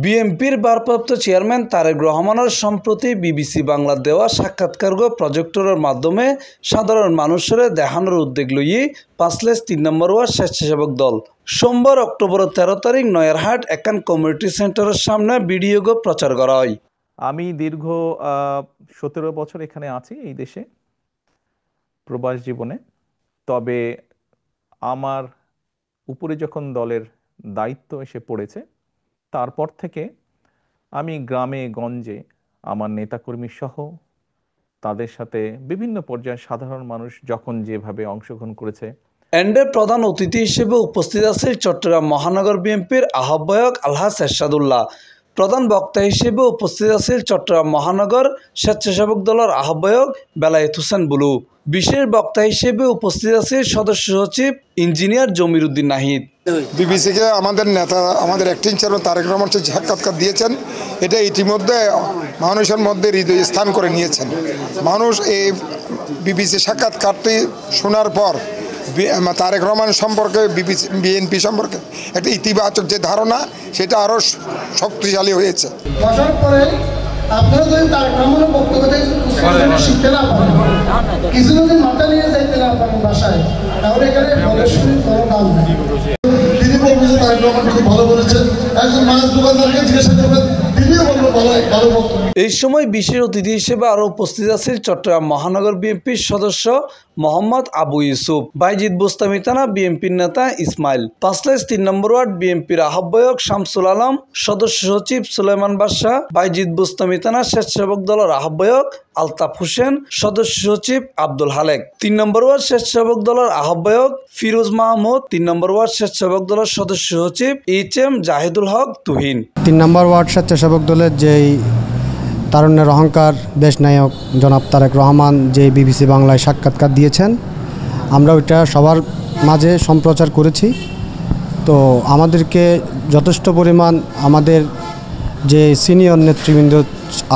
বিএনপির ভারপ্রাপ্ত চেয়ারম্যান তারেক রহমানের সম্প্রতি বিবিসি বাংলা দেওয়া সাক্ষাৎকারগো প্রজেক্টরের মাধ্যমে সাধারণ মানুষের দেখানোর উদ্যোগ লইয়ে 5-3 নম্বর ওয়ার্ড স্বেচ্ছাসেবক দল সোমবার অক্টোবর 13 তারিখ নয়ারহাট একান কমিউনিটি সেন্টারের সামনে ভিডিওগো প্রচার করা হয়। আমি দীর্ঘ 17 বছর এখানে আছি এই দেশে প্রবাস জীবনে। তবে আমার উপরে যখন দলের দায়িত্ব এসে পড়েছে তারপর থেকে আমি গ্রামে গঞ্জে আমার নেতাকর্মী সহ তাদের সাথে বিভিন্ন পর্যায়ে সাধারণ মানুষ যখন যেভাবে অংশগ্রহণ করেছে। এন্ডের প্রধান অতিথি হিসেবে উপস্থিত আছে চট্টগ্রাম মহানগর বিএনপির আহ্বায়ক আলহাজ এরশাদুল্লাহ। প্রধান বক্তা হিসেবে উপস্থিত আছে চট্টগ্রাম মহানগর স্বেচ্ছাসেবক দলের আহ্বায়ক বেলায়েত হোসেন বুলু। বিশেষ বক্তা হিসেবে উপস্থিত আছে সদস্য সচিব ইঞ্জিনিয়ার জমির উদ্দিন নাহিদ। বিবিসিকে আমাদের নেতা আমাদের অ্যাক্টিং চেয়ারম্যান তারেক রহমান যে সাক্ষাৎকার দিয়েছেন এটা ইতিমধ্যে মানুষের মধ্যে হৃদয় স্থান করে নিয়েছেন। মানুষ এই বিবিসি সাক্ষাৎকারটি শোনার পর তারেক রহমান সম্পর্কে বিএনপি সম্পর্কে একটা ইতিবাচক যে ধারণা সেটা আরও শক্তিশালী হয়েছে। বসার পরে আপনারা যদি তারেক রহমানের বক্তব্য থেকে শিখতে না পারেন, কিছু যদি মাথা নিয়ে যাইতে না পারেন বাসায়, তাহলে এখানে প্রদর্শনীর কোনো দাম নেই। তিনি বলবেন যে তারেক রহমান খুব ভালো বলেছেন, একজন মাছ দোকানদারকে জিজ্ঞাসা করবেন, তিনিও বলবেন ভালো বক্তব্য। এই সময় বিশেষ অতিথি হিসেবে আরও উপস্থিত আছে চট্টগ্রাম মহানগর বিএনপির সদস্য মোহাম্মদ আবু ইউসুফ, বাইজিদ বুস্তামি থানা বিএনপির নেতা ইসমাইল, 5-3 নম্বর ওয়ার্ড বিএনপির আহ্বায়ক শামসুল আলম, সদস্য সচিব সুলাইমান বাদশাহ, বাইজিদ বুস্তামি থানা স্বেচ্ছাসেবক দলের আহ্বায়ক আলতাফ হোসেন, সদস্য সচিব আব্দুল হালেক, 3 নম্বর ওয়ার্ড স্বেচ্ছাসেবক দলের আহ্বায়ক ফিরোজ মাহমুদ, 3 নম্বর ওয়ার্ড স্বেচ্ছাসেবক দলের সদস্য সচিব এইচ.এম. জাহিদুল হক তুহিন। 3 নম্বর ওয়ার্ড স্বেচ্ছাসেবক দলের যেই তারুণ্যের অহংকার দেশ নায়ক জনাব তারেক রহমান যে বিবিসি বাংলায় সাক্ষাৎকার দিয়েছেন, আমরা ওইটা সবার মাঝে সম্প্রচার করেছি। তো আমাদেরকে যথেষ্ট পরিমাণ আমাদের যে সিনিয়র নেতৃবৃন্দ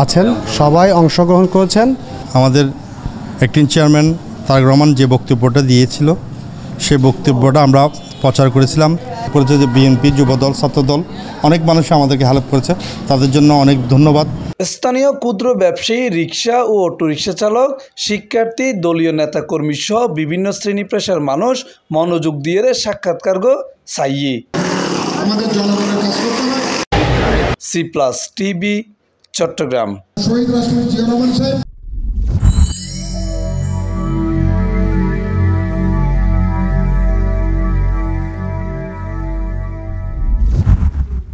আছেন সবাই অংশগ্রহণ করেছেন। আমাদের অ্যাক্টিং চেয়ারম্যান তারেক রহমান যে বক্তব্যটা দিয়েছিল সেই বক্তব্যটা আমরা প্রচার করেছিলাম। করেছে যে বিএনপি, যুবদল, ছাত্রদল, অনেক মানুষ আমাদেরকে হেল্প করেছে, তাদের জন্য অনেক ধন্যবাদ। স্থানীয় ক্ষুদ্র ব্যবসায়ী, রিক্সা ও অটোরিক্সা চালক, শিক্ষার্থী, দলীয় নেতাকর্মী সহ বিভিন্ন শ্রেণী পেশার মানুষ মনোযোগ দিয়ে সাক্ষাৎকারগো চাইয়ে। C+ TV, Chittagong.